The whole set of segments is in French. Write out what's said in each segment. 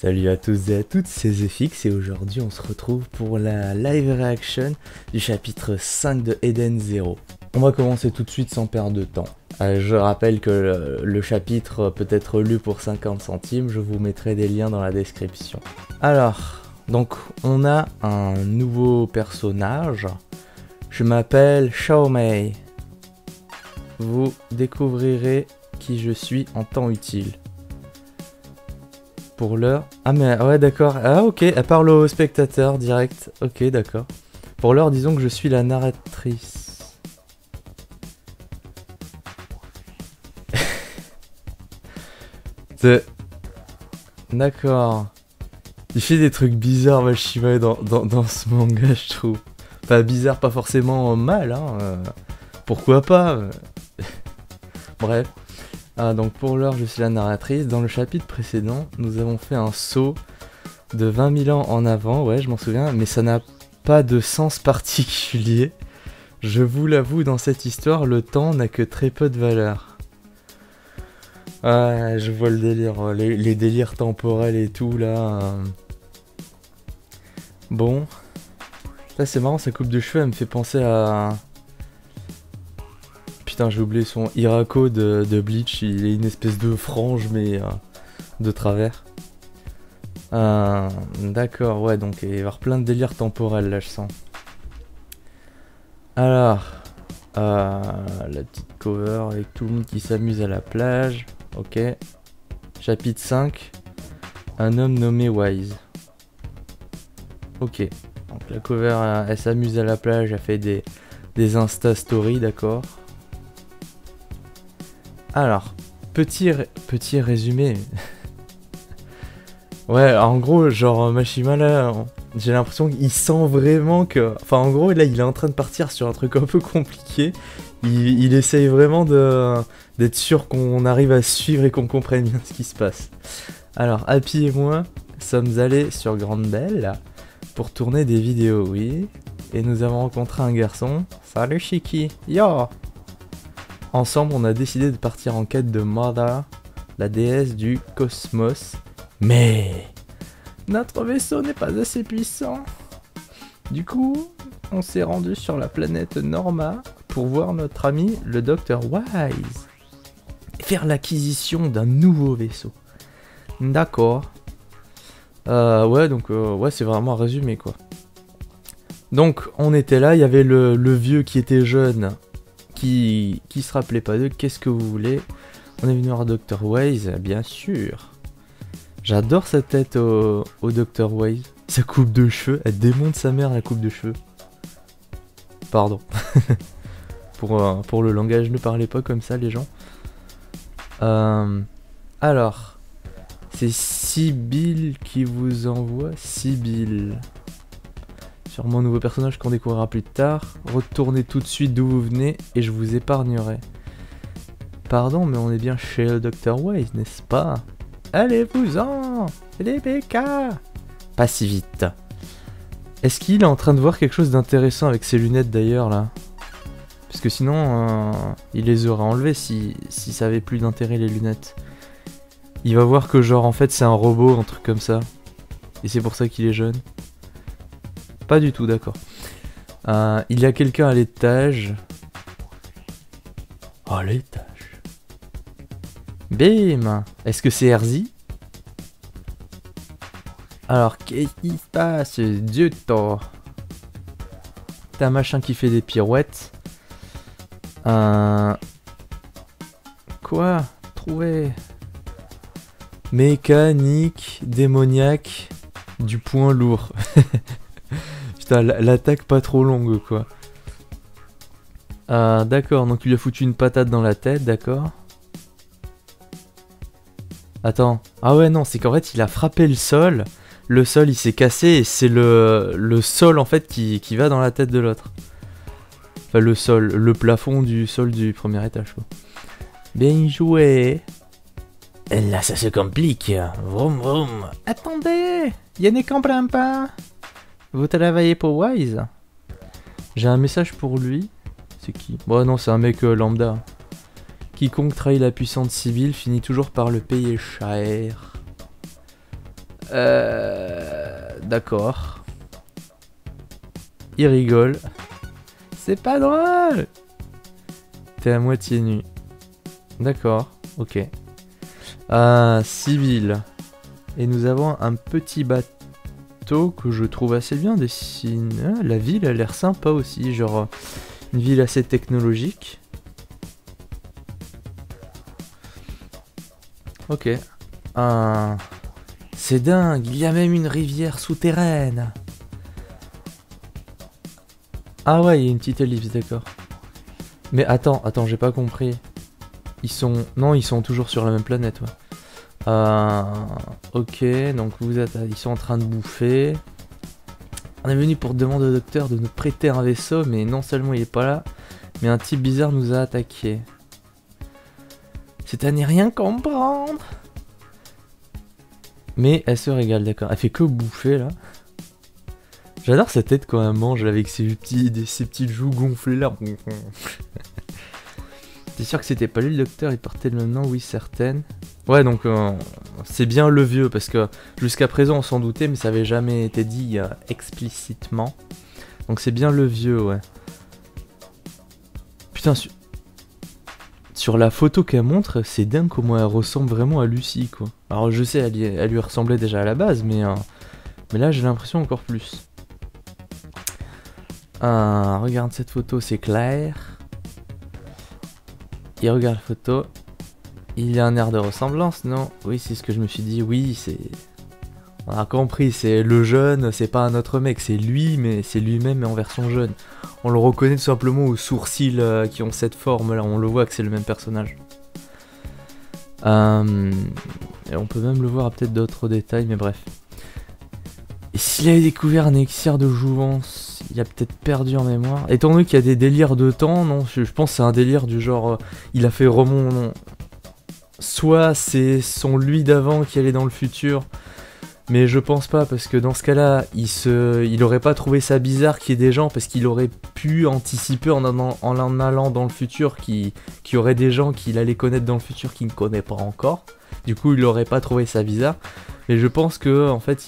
Salut à tous et à toutes, c'est ZFX et aujourd'hui on se retrouve pour la live reaction du chapitre 5 de Eden Zero. On va commencer tout de suite sans perdre de temps. Je rappelle que le chapitre peut être lu pour 50 centimes, je vous mettrai des liens dans la description. Alors, donc on a un nouveau personnage, je m'appelle Xiaomei. Vous découvrirez qui je suis en temps utile. Pour l'heure... Ah mais ouais d'accord, ah ok, elle parle au spectateur direct, ok d'accord. Pour l'heure disons que je suis la narratrice. D'accord. Il fait des trucs bizarres Mashima dans ce manga je trouve. Pas bizarre, pas forcément mal hein, pourquoi pas Bref. Ah, donc pour l'heure, je suis la narratrice. Dans le chapitre précédent, nous avons fait un saut de 20 000 ans en avant, ouais, je m'en souviens, mais ça n'a pas de sens particulier. Je vous l'avoue, dans cette histoire, le temps n'a que très peu de valeur. Ouais, je vois le délire, les délires temporels et tout, là. Bon. Là, c'est marrant, sa coupe de cheveux, elle me fait penser à... Putain, j'ai oublié son Hirako de Bleach, il est une espèce de frange, mais de travers. D'accord, ouais, donc il va y avoir plein de délires temporels, là, je sens. Alors, la petite cover avec tout le monde qui s'amuse à la plage. Ok. Chapitre 5. Un homme nommé Wise. Ok. Donc la cover, elle s'amuse à la plage, elle fait des Insta Stories, d'accord. Alors, petit résumé. Ouais, en gros, genre Mashima là, j'ai l'impression qu'il sent vraiment que... Enfin, en gros, là, il est en train de partir sur un truc un peu compliqué. Il essaye vraiment d'être sûr qu'on arrive à suivre et qu'on comprenne bien ce qui se passe. Alors, Happy et moi sommes allés sur Grande Belle pour tourner des vidéos, oui. Et nous avons rencontré un garçon. Salut Shiki, yo! Ensemble, on a décidé de partir en quête de Mother, la déesse du cosmos. Mais notre vaisseau n'est pas assez puissant. Du coup, on s'est rendu sur la planète Norma pour voir notre ami le Dr Wise et faire l'acquisition d'un nouveau vaisseau. D'accord. Ouais, donc ouais, c'est vraiment un résumé quoi. Donc, on était là, il y avait le vieux qui était jeune. Qui se rappelait pas d'eux, qu'est-ce que vous voulez? On est venu voir Dr Wise, bien sûr. J'adore sa tête au Dr Wise. Sa coupe de cheveux, elle démonte sa mère la coupe de cheveux. Pardon. pour le langage, ne parlez pas comme ça les gens. Alors, c'est Sibyl qui vous envoie. Sibyl. Sûrement nouveau personnage qu'on découvrira plus tard. Retournez tout de suite d'où vous venez et je vous épargnerai. Pardon, mais on est bien chez le Dr Wise, n'est-ce pas? Allez-vous-en, les BK. Pas si vite. Est-ce qu'il est en train de voir quelque chose d'intéressant avec ses lunettes d'ailleurs là? Parce que sinon, il les aurait enlevées si ça avait plus d'intérêt les lunettes. Il va voir que genre en fait c'est un robot, un truc comme ça. Et c'est pour ça qu'il est jeune. Pas du tout, d'accord. Il y a quelqu'un à l'étage. Oh, l'étage. Bim. Est-ce que c'est Erzi? Alors, qu'est-ce qui se passe? Dieu t'as un machin qui fait des pirouettes. Quoi? Trouver. Mécanique, démoniaque, du point lourd. Putain, l'attaque pas trop longue quoi. D'accord, donc il lui a foutu une patate dans la tête, d'accord. Attends, ah ouais non, c'est qu'en fait il a frappé le sol il s'est cassé et c'est le sol en fait qui va dans la tête de l'autre. Enfin le plafond du sol du premier étage quoi. Bien joué. Et là ça se complique. Vroom vroom. Attendez, y'a ne comprend pas. Vous travaillez pour Wise? J'ai un message pour lui. C'est qui? Bon non, c'est un mec lambda. Quiconque trahit la puissante Sibyl finit toujours par le payer cher. D'accord. Il rigole. C'est pas drôle. T'es à moitié nu. D'accord, ok. Civil. Et nous avons un petit bateau que je trouve assez bien dessiné. La ville a l'air sympa aussi, genre une ville assez technologique. Ok. C'est dingue, il y a même une rivière souterraine. Ah ouais, il y a une petite ellipse, d'accord. Mais attends, j'ai pas compris. Non, ils sont toujours sur la même planète, ouais. Ok, donc ils sont en train de bouffer. On est venu pour demander au docteur de nous prêter un vaisseau, mais non seulement il est pas là, mais un type bizarre nous a attaqué. C'est à n'y rien comprendre. Mais elle se régale, d'accord. Elle fait que bouffer, là. J'adore sa tête quand elle mange, avec ses petites joues gonflées, là. T'es sûr que c'était pas lui le docteur, il portait le même nom, oui, certaine. Ouais, donc c'est bien le vieux, parce que jusqu'à présent on s'en doutait, mais ça avait jamais été dit explicitement. Donc c'est bien le vieux, ouais. Putain, sur la photo qu'elle montre, c'est dingue comment elle ressemble vraiment à Lucie, quoi. Alors je sais, elle lui ressemblait déjà à la base, mais là j'ai l'impression encore plus. Regarde cette photo, c'est clair. Il regarde la photo. Il y a un air de ressemblance, non? Oui, c'est ce que je me suis dit. Oui, c'est... On a compris, c'est le jeune, c'est pas un autre mec, c'est lui, mais c'est lui-même mais en version jeune. On le reconnaît tout simplement aux sourcils qui ont cette forme-là, on le voit que c'est le même personnage. Et on peut même le voir à peut-être d'autres détails, mais bref. Et s'il avait découvert un élixir de jouvence, il a peut-être perdu en mémoire. Étant donné qu'il y a des délires de temps, non, je pense que c'est un délire du genre... il a fait remonter... Soit c'est son lui d'avant qui allait dans le futur, mais je pense pas, parce que dans ce cas-là, il aurait pas trouvé ça bizarre qu'il y ait des gens, parce qu'il aurait pu anticiper en allant dans le futur qu'il y aurait des gens qu'il allait connaître dans le futur qu'il ne connaît pas encore. Du coup, il aurait pas trouvé ça bizarre. Mais je pense que en fait,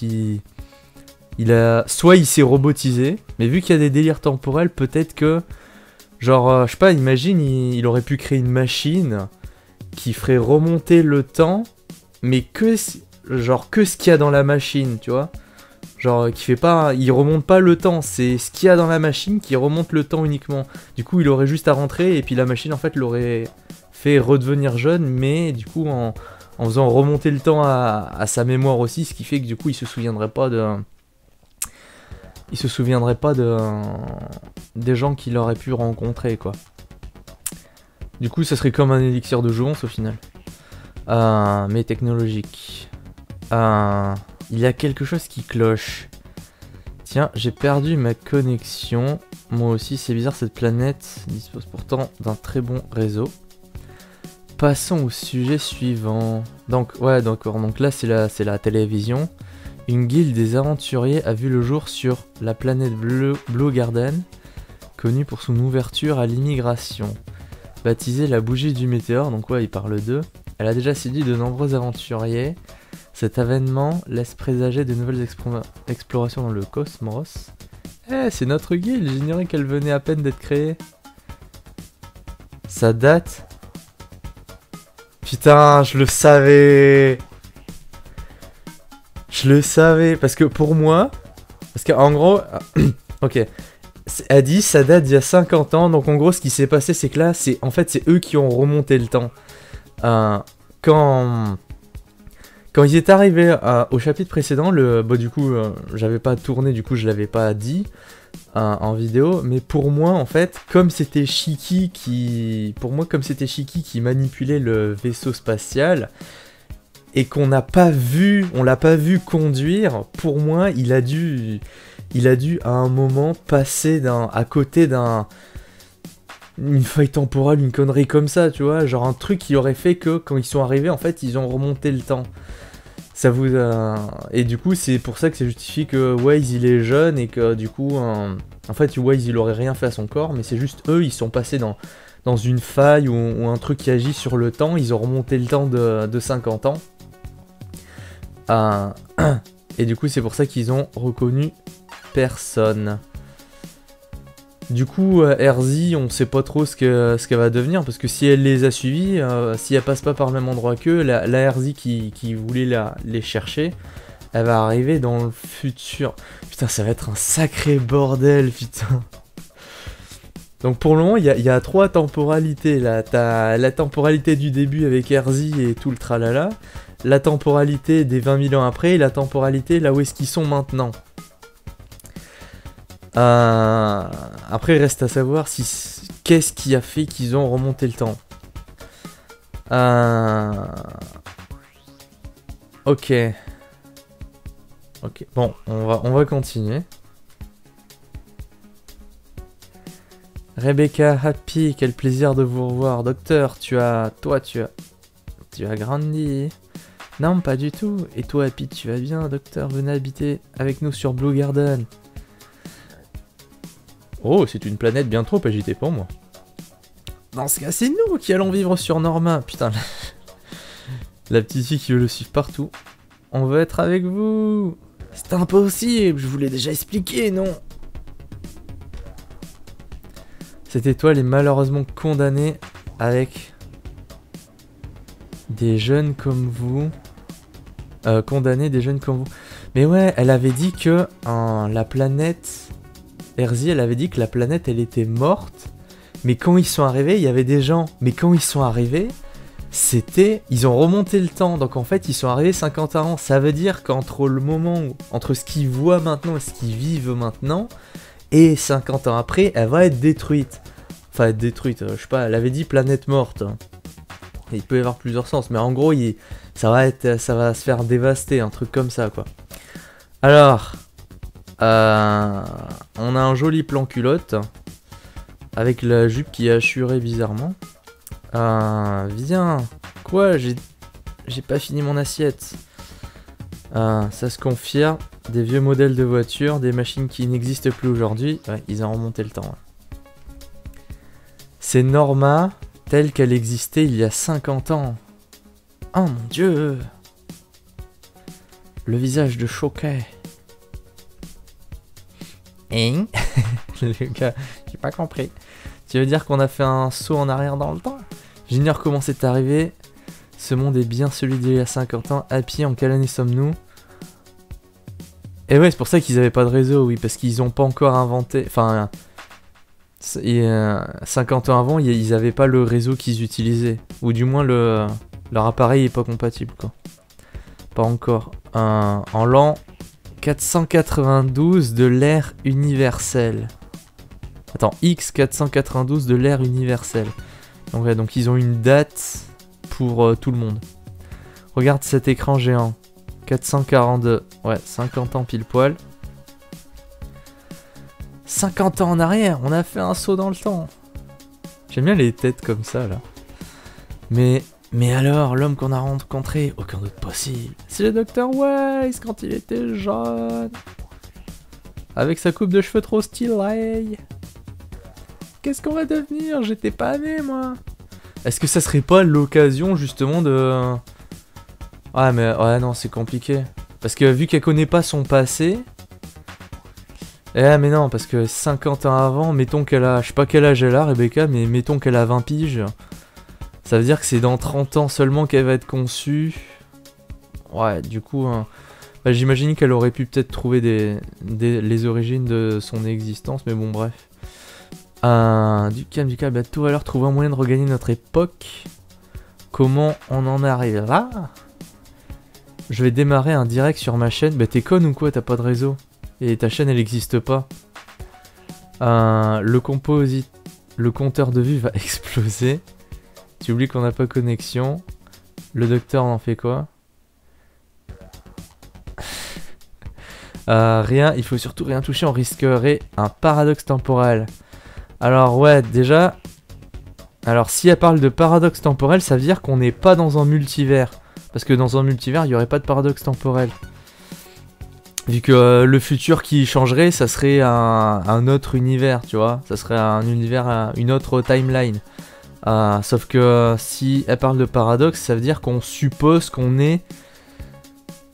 soit il s'est robotisé, mais vu qu'il y a des délires temporels, peut-être que, genre, je sais pas, imagine, il aurait pu créer une machine qui ferait remonter le temps, mais que ce qu'il y a dans la machine, tu vois. Genre, il remonte pas le temps, c'est ce qu'il y a dans la machine qui remonte le temps uniquement. Du coup, il aurait juste à rentrer, et puis la machine, en fait, l'aurait fait redevenir jeune, mais du coup, en faisant remonter le temps à sa mémoire aussi, ce qui fait que du coup, il se souviendrait pas des gens qu'il aurait pu rencontrer, quoi. Du coup, ça serait comme un élixir de jouvence au final. Mais technologique. Il y a quelque chose qui cloche. Tiens, j'ai perdu ma connexion. Moi aussi, c'est bizarre, cette planète dispose pourtant d'un très bon réseau. Passons au sujet suivant. Donc, ouais, d'accord. Donc là, c'est la télévision. Une guilde des aventuriers a vu le jour sur la planète Blue Garden, connue pour son ouverture à l'immigration. Baptisée la bougie du météore, donc ouais, il parle d'eux. Elle a déjà séduit de nombreux aventuriers. Cet événement laisse présager de nouvelles explorations dans le cosmos. Eh, c'est notre guilde, j'ignorais qu'elle venait à peine d'être créée. Ça date... Putain, je le savais. Je le savais, parce que pour moi... Parce qu'en gros... ok... Elle dit ça date d'il y a 50 ans, donc en gros ce qui s'est passé c'est que là, c'est eux qui ont remonté le temps. Quand ils étaient arrivés au chapitre précédent, du coup j'avais pas tourné, du coup je l'avais pas dit en vidéo, mais pour moi en fait, comme c'était Shiki qui manipulait le vaisseau spatial, et qu'on l'a pas vu conduire, pour moi il a dû à un moment passer à côté une faille temporelle, une connerie comme ça, tu vois, genre un truc qui aurait fait que quand ils sont arrivés, en fait, ils ont remonté le temps. Ça vous et du coup, c'est pour ça que ça justifie que Waze il est jeune et que du coup, en fait, Waze il aurait rien fait à son corps, mais c'est juste eux, ils sont passés dans une faille ou un truc qui agit sur le temps, ils ont remonté le temps de 50 ans. Et du coup, c'est pour ça qu'ils ont reconnu personne. Du coup, Erzi, on sait pas trop ce qu'elle va devenir, parce que si elle les a suivis, si elle passe pas par le même endroit qu'eux, la Erzi qui voulait les chercher, elle va arriver dans le futur. Putain, ça va être un sacré bordel, putain. Donc pour le moment, il y a 3 temporalités là. T'as la temporalité du début avec Erzi et tout le tralala, la temporalité des 20 000 ans après, et la temporalité là où est-ce qu'ils sont maintenant. Après, il reste à savoir qu'est-ce qui a fait qu'ils ont remonté le temps. Ok. Ok, bon, on va continuer. Rebecca, Happy, quel plaisir de vous revoir. Docteur, tu as grandi. Non, pas du tout. Et toi, Happy, tu vas bien, docteur? Venez habiter avec nous sur Blue Garden. Oh, c'est une planète bien trop agitée pour moi. Dans ce cas, c'est nous qui allons vivre sur Norma. Putain, la petite fille qui veut le suivre partout. On veut être avec vous. C'est impossible, je vous l'ai déjà expliqué, non? Cette étoile est malheureusement condamnée avec des jeunes comme vous. Condamner des jeunes comme vous. Mais ouais, elle avait dit que la planète... Erzi, elle avait dit que la planète, elle était morte. Mais quand ils sont arrivés, il y avait des gens. Mais quand ils sont arrivés, c'était... Ils ont remonté le temps. Donc en fait, ils sont arrivés 50 ans. Ça veut dire qu'entre le moment où... Entre ce qu'ils voient maintenant et ce qu'ils vivent maintenant... Et 50 ans après, elle va être détruite. Enfin, être détruite, je sais pas, elle avait dit planète morte. Et il peut y avoir plusieurs sens, mais en gros, ça va se faire dévaster, un truc comme ça, quoi. Alors, on a un joli plan culotte, avec la jupe qui est hachurée bizarrement. Viens, quoi, j'ai pas fini mon assiette. Ça se confirme. Des vieux modèles de voitures, des machines qui n'existent plus aujourd'hui. Ouais, ils ont remonté le temps. Ouais. C'est Norma, telle qu'elle existait il y a 50 ans. Oh mon dieu! Le visage de Choquet. Hein? Le gars, j'ai pas compris. Tu veux dire qu'on a fait un saut en arrière dans le temps? J'ignore comment c'est arrivé. Ce monde est bien celui d'il y a 50 ans. Happy, en quelle année sommes-nous? Et ouais, c'est pour ça qu'ils avaient pas de réseau, oui, parce qu'ils ont pas encore inventé... Enfin, 50 ans avant, ils avaient pas le réseau qu'ils utilisaient. Ou du moins, leur appareil est pas compatible, quoi. Pas encore. En l'an 492 de l'ère universelle. Attends, X492 de l'ère universelle. Donc, ouais, donc ils ont une date pour tout le monde. Regarde cet écran géant. 442, ouais, 50 ans pile poil. 50 ans en arrière, on a fait un saut dans le temps. J'aime bien les têtes comme ça, là. Mais alors, l'homme qu'on a rencontré, aucun doute possible. C'est le Dr. Wise quand il était jeune. Avec sa coupe de cheveux trop stylée. Qu'est-ce qu'on va devenir? J'étais pas né, moi. Est-ce que ça serait pas l'occasion, justement, de... Ouais, mais ouais, non, c'est compliqué. Parce que vu qu'elle connaît pas son passé... Eh, mais non, parce que 50 ans avant, mettons qu'elle a... Je sais pas quel âge elle a, Rebecca, mais mettons qu'elle a 20 piges. Ça veut dire que c'est dans 30 ans seulement qu'elle va être conçue. Ouais, du coup... Bah, j'imagine qu'elle aurait pu peut-être trouver les origines de son existence, mais bon, bref. Du calme, bah, tout à l'heure, trouver un moyen de regagner notre époque. Comment on en arrive là? Je vais démarrer un direct sur ma chaîne. Bah t'es conne ou quoi? T'as pas de réseau. Et ta chaîne elle existe pas. Le compteur de vue va exploser. Tu oublies qu'on n'a pas connexion. Le docteur en fait quoi? Rien, il faut surtout rien toucher, on risquerait un paradoxe temporel. Alors ouais, déjà... Alors si elle parle de paradoxe temporel, ça veut dire qu'on n'est pas dans un multivers. Parce que dans un multivers, il n'y aurait pas de paradoxe temporel. Vu que le futur qui changerait, ça serait un autre univers, tu vois. Ça serait un univers, une autre timeline. Sauf que si elle parle de paradoxe, ça veut dire qu'on suppose qu'on est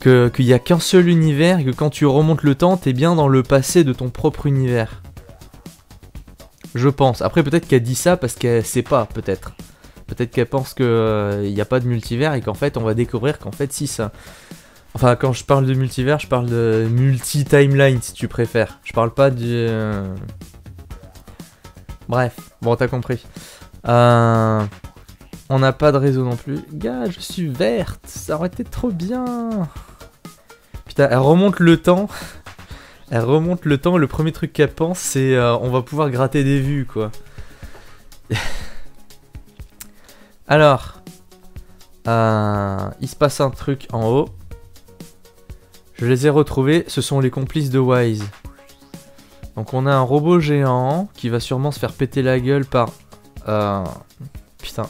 qu'il y a qu'un seul univers et que quand tu remontes le temps, t'es bien dans le passé de ton propre univers. Je pense. Après, peut-être qu'elle dit ça parce qu'elle sait pas, peut-être. Peut-être qu'elle pense qu'il n'y a pas de multivers et qu'en fait, on va découvrir qu'en fait, si ça... Enfin, quand je parle de multivers, je parle de multi-timeline, si tu préfères. Je parle pas du... Bref, bon, t'as compris. On n'a pas de réseau non plus. Gars, je suis verte, ça aurait été trop bien. Putain, elle remonte le temps. Elle remonte le temps, le premier truc qu'elle pense, c'est on va pouvoir gratter des vues, quoi. Alors, il se passe un truc en haut. Je les ai retrouvés, ce sont les complices de Wise. Donc on a un robot géant qui va sûrement se faire péter la gueule par... Putain.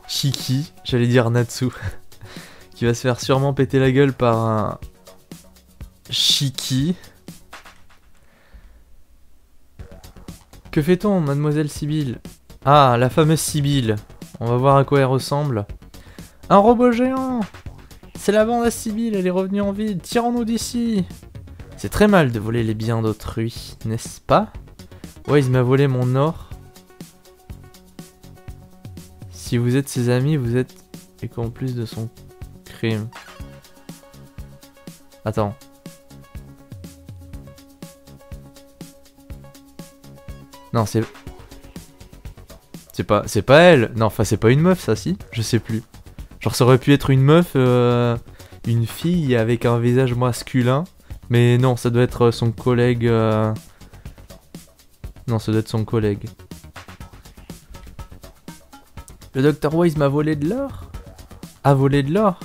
Shiki, j'allais dire Natsu. Qui va se faire sûrement péter la gueule par un... Shiki. Que fait-on, mademoiselle Sibylle? Ah, la fameuse Sibylle. On va voir à quoi elle ressemble. Un robot géant! C'est la bande à Sibylle, elle est revenue en vie. Tirons-nous d'ici! C'est très mal de voler les biens d'autrui, n'est-ce pas? Ouais, il m'a volé mon or. Si vous êtes ses amis, vous êtes les complices de son crime. Attends. Non, c'est pas elle. Non, enfin, c'est pas une meuf, ça, si? Je sais plus. Genre, ça aurait pu être une meuf, une fille avec un visage masculin. Mais non, ça doit être son collègue. Non, ça doit être son collègue. Le Dr. Wise m'a volé de l'or? A volé de l'or?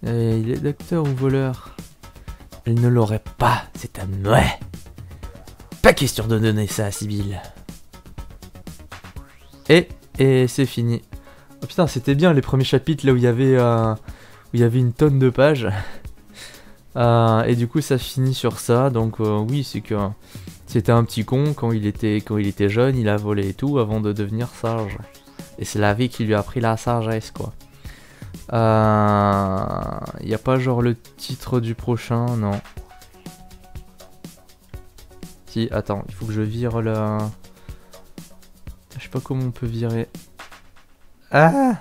Il est docteur ou voleur? Elle ne l'aurait pas, c'est à moi. Pas question de donner ça à Sibylle. Et c'est fini. Oh putain, c'était bien les premiers chapitres là où il y avait une tonne de pages. Et du coup ça finit sur ça. Donc oui, c'est que c'était un petit con quand il était jeune, il a volé et tout avant de devenir sage. Et c'est la vie qui lui a appris la sagesse, quoi. Y a pas genre le titre du prochain, non. Si, attends, il faut que je vire la... Je sais pas comment on peut virer. Ah!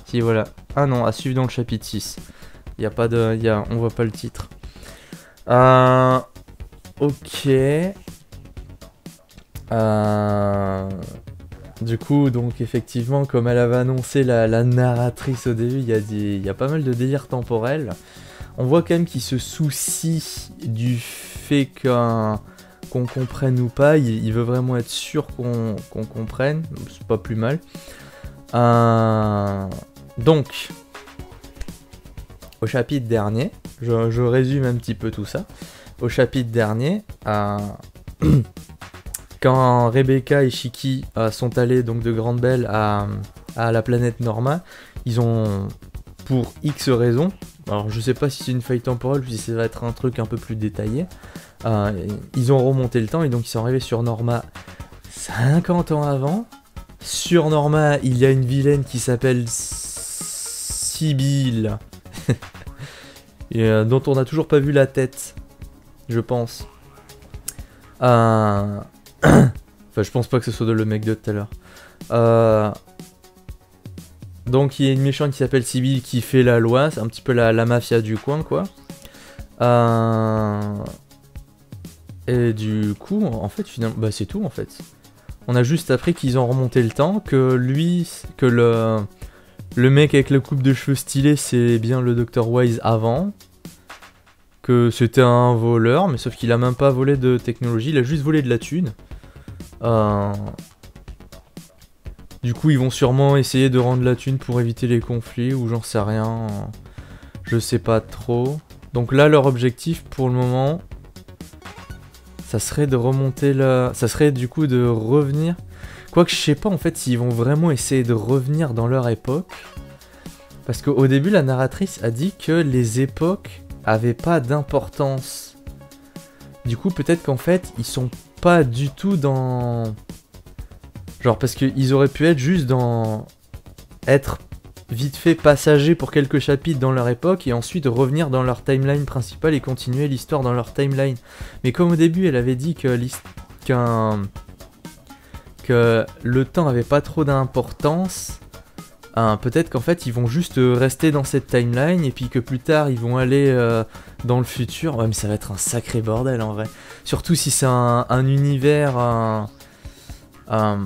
Si, voilà. Ah non, à suivre dans le chapitre 6. Y a pas de... on voit pas le titre. Ok. Du coup, donc effectivement, comme elle avait annoncé la narratrice au début, il y a pas mal de délire temporel. On voit quand même qu'il se soucie du fait qu'on comprenne ou pas. Il veut vraiment être sûr qu'on comprenne. C'est pas plus mal. Donc, au chapitre dernier, je résume un petit peu tout ça. Au chapitre dernier, quand Rebecca et Shiki sont allés donc de Grande Belle à la planète Norma, ils ont, pour X raisons, alors je sais pas si c'est une faille temporelle ou si ça va être un truc un peu plus détaillé, ils ont remonté le temps et donc ils sont arrivés sur Norma 50 ans avant. Sur Norma, il y a une vilaine qui s'appelle Sibylle, et, dont on n'a toujours pas vu la tête, je pense. Enfin, je pense pas que ce soit le mec de tout à l'heure. Donc, il y a une méchante qui s'appelle Sibylle qui fait la loi. C'est un petit peu la mafia du coin, quoi. Et du coup, en fait, finalement, bah, c'est tout, en fait. On a juste appris qu'ils ont remonté le temps, que le mec avec la coupe de cheveux stylée, c'est bien le Dr. Wise avant. Que c'était un voleur, mais sauf qu'il a même pas volé de technologie, il a juste volé de la thune. Du coup, ils vont sûrement essayer de rendre la thune pour éviter les conflits, ou j'en sais rien. Je sais pas trop. Donc là, leur objectif pour le moment, ça serait de remonter la... Ça serait du coup de revenir... Quoique je sais pas en fait s'ils vont vraiment essayer de revenir dans leur époque. Parce qu'au début, la narratrice a dit que les époques avaient pas d'importance. Du coup, peut-être qu'en fait, ils sont pas du tout dans... Genre, parce qu'ils auraient pu être juste dans... Être vite fait passager pour quelques chapitres dans leur époque et ensuite revenir dans leur timeline principale et continuer l'histoire dans leur timeline. Mais comme au début elle avait dit que le temps avait pas trop d'importance, peut-être qu'en fait ils vont juste rester dans cette timeline et puis que plus tard ils vont aller dans le futur. Ouais, mais ça va être un sacré bordel en vrai. Surtout si c'est un univers... Enfin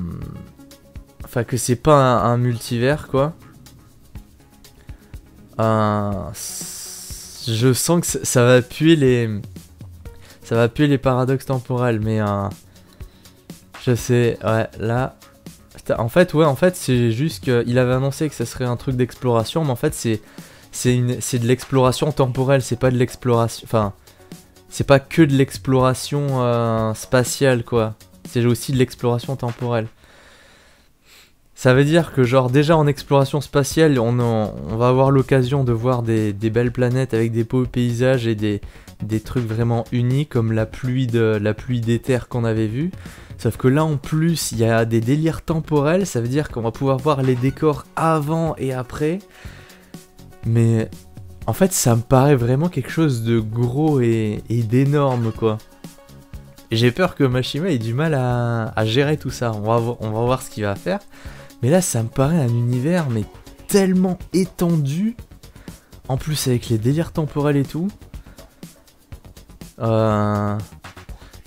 que c'est pas un multivers quoi. Je sens que ça va puer les paradoxes temporels, mais je sais, ouais, là, en fait, c'est juste qu'il avait annoncé que ça serait un truc d'exploration, mais en fait, c'est de l'exploration temporelle, c'est pas de l'exploration, enfin, c'est pas que de l'exploration spatiale, quoi. C'est aussi de l'exploration temporelle. Ça veut dire que genre déjà en exploration spatiale, on va avoir l'occasion de voir des belles planètes avec des beaux paysages et des trucs vraiment uniques comme la pluie d'éther qu'on avait vu. Sauf que là en plus il y a des délires temporels, ça veut dire qu'on va pouvoir voir les décors avant et après. Mais en fait ça me paraît vraiment quelque chose de gros et d'énorme quoi. J'ai peur que Mashima ait du mal à gérer tout ça, on va voir ce qu'il va faire. Mais là, ça me paraît un univers mais tellement étendu. En plus, avec les délires temporels et tout. Putain,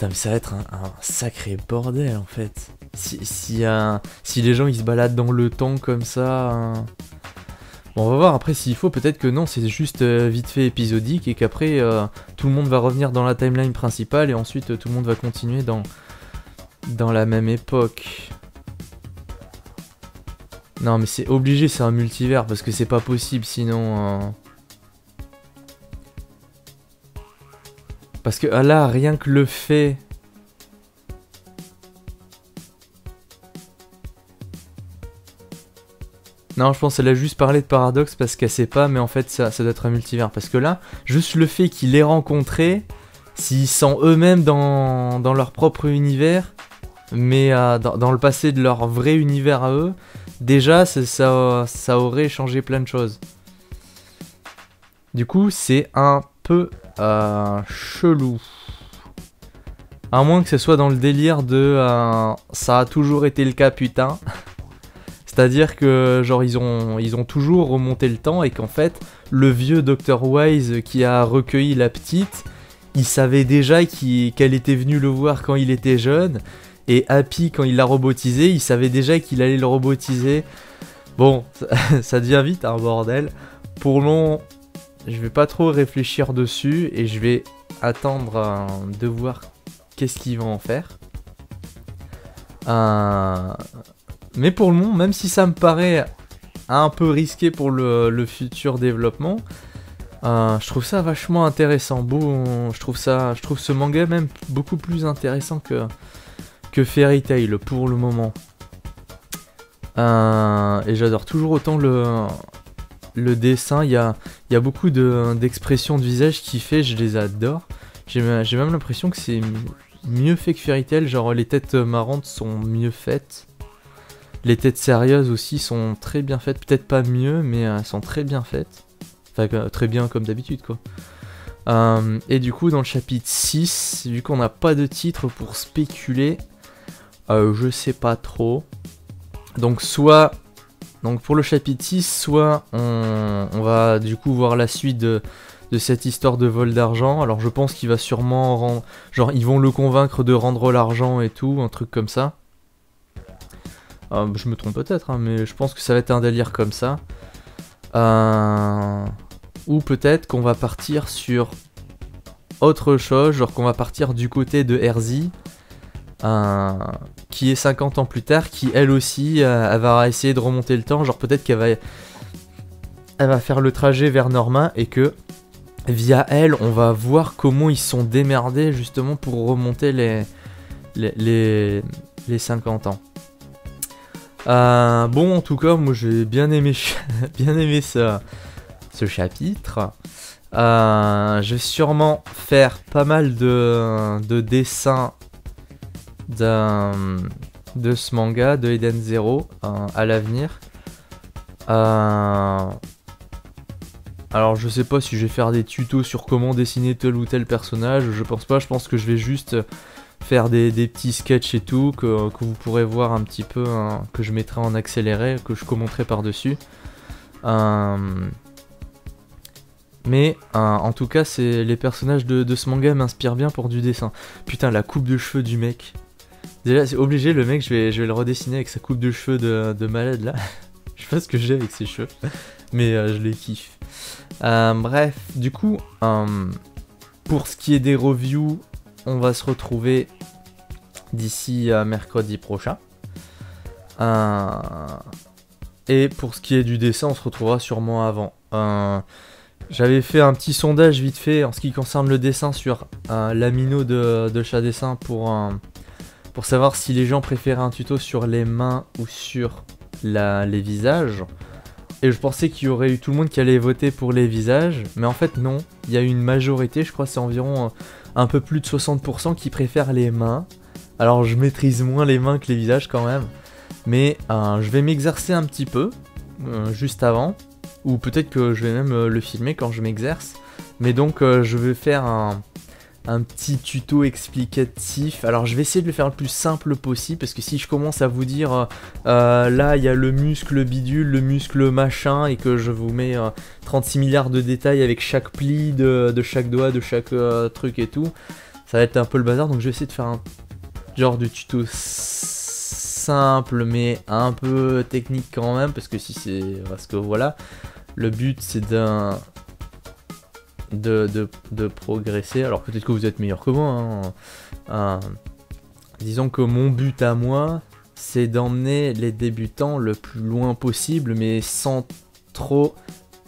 mais ça va être un sacré bordel, en fait. Si les gens, ils se baladent dans le temps comme ça... Bon, on va voir après s'il faut. Peut-être que non, c'est juste vite fait épisodique. Et qu'après, tout le monde va revenir dans la timeline principale. Et ensuite, tout le monde va continuer dans la même époque. Non mais c'est obligé, c'est un multivers parce que c'est pas possible sinon... Parce que là, rien que le fait... Non, je pense qu'elle a juste parlé de paradoxe parce qu'elle sait pas, mais en fait ça doit être un multivers. Parce que là, juste le fait qu'ils l'aient rencontré, s'ils sont eux-mêmes dans leur propre univers, mais dans le passé de leur vrai univers à eux... Déjà, ça aurait changé plein de choses. Du coup, c'est un peu chelou. À moins que ce soit dans le délire de ça a toujours été le cas, putain. C'est-à-dire que, genre, ils ont toujours remonté le temps et qu'en fait, le vieux Dr. Wise qui a recueilli la petite, il savait déjà qu'elle était venue le voir quand il était jeune. Et Happy, quand il l'a robotisé, il savait déjà qu'il allait le robotiser. Bon, ça devient vite un bordel. Pour long, je vais pas trop réfléchir dessus et je vais attendre de voir qu'est-ce qu'ils vont en faire. Mais pour le moment, même si ça me paraît un peu risqué pour le futur développement, je trouve ça vachement intéressant. Je trouve ce manga même beaucoup plus intéressant que Fairy Tail pour le moment. Et j'adore toujours autant le dessin. Il y a beaucoup d'expressions de visage qu'il fait, je les adore. J'ai même l'impression que c'est mieux fait que Fairy Tail. Genre les têtes marrantes sont mieux faites. Les têtes sérieuses aussi sont très bien faites. Peut-être pas mieux, mais elles sont très bien faites. Enfin, très bien comme d'habitude quoi. Et du coup dans le chapitre 6, vu qu'on n'a pas de titre pour spéculer, je sais pas trop. Donc pour le chapitre 6, soit on va du coup voir la suite de cette histoire de vol d'argent. Alors je pense qu'il va sûrement genre ils vont le convaincre de rendre l'argent et tout, un truc comme ça. Je me trompe peut-être, hein, mais je pense que ça va être un délire comme ça. Ou peut-être qu'on va partir sur autre chose, genre qu'on va partir du côté de Erzi. Qui est 50 ans plus tard, qui elle aussi elle va essayer de remonter le temps, genre peut-être qu'elle va faire le trajet vers Norma et que via elle on va voir comment ils sont démerdés justement pour remonter les 50 ans. Bon en tout cas moi j'ai bien aimé ce chapitre. Je vais sûrement faire pas mal de dessins de ce manga de Eden Zero à l'avenir. Alors je sais pas si je vais faire des tutos sur comment dessiner tel ou tel personnage, je pense pas, je pense que je vais juste faire des petits sketchs et tout, que vous pourrez voir un petit peu, hein, que je mettrai en accéléré, que je commenterai par-dessus. Mais en tout cas, les personnages de ce manga m'inspirent bien pour du dessin. Putain, la coupe de cheveux du mec. Déjà, c'est obligé, le mec, je vais le redessiner avec sa coupe de cheveux de malade là. Je sais pas ce que j'ai avec ses cheveux, mais je les kiffe. Bref, du coup, pour ce qui est des reviews, on va se retrouver d'ici mercredi prochain. Et pour ce qui est du dessin, on se retrouvera sûrement avant. J'avais fait un petit sondage vite fait en ce qui concerne le dessin sur l'amino de Chat Dessin pour savoir si les gens préféraient un tuto sur les mains ou sur les visages. Et je pensais qu'il y aurait eu tout le monde qui allait voter pour les visages, mais en fait non, il y a une majorité, je crois c'est environ un peu plus de 60% qui préfèrent les mains. Alors je maîtrise moins les mains que les visages quand même, mais je vais m'exercer un petit peu, juste avant, ou peut-être que je vais même le filmer quand je m'exerce. Mais donc je vais faire un petit tuto explicatif. Alors je vais essayer de le faire le plus simple possible, parce que si je commence à vous dire là il y a le muscle bidule, le muscle machin, et que je vous mets 36 milliards de détails avec chaque pli de chaque doigt, de chaque truc et tout, ça va être un peu le bazar. Donc je vais essayer de faire un genre de tuto simple mais un peu technique quand même, parce que parce que voilà, le but c'est de progresser. Alors peut-être que vous êtes meilleur que moi, hein. Disons que mon but à moi, c'est d'emmener les débutants le plus loin possible, mais sans trop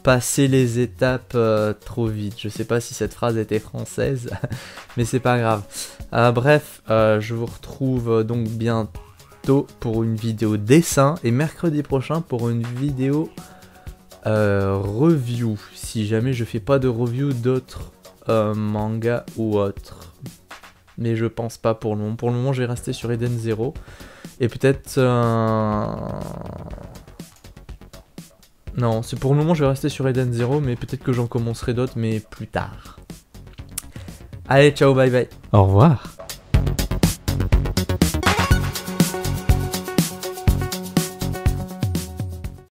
passer les étapes trop vite. Je sais pas si cette phrase était française, mais c'est pas grave. Bref, je vous retrouve donc bientôt pour une vidéo dessin, et mercredi prochain pour une vidéo review, si jamais je fais pas de review d'autres mangas ou autres. Mais je pense pas pour le moment. Pour le moment, je vais rester sur Eden Zero. Et peut-être... Non, c'est pour le moment, je vais rester sur Eden Zero, mais peut-être que j'en commencerai d'autres, mais plus tard. Allez, ciao, bye bye. Au revoir.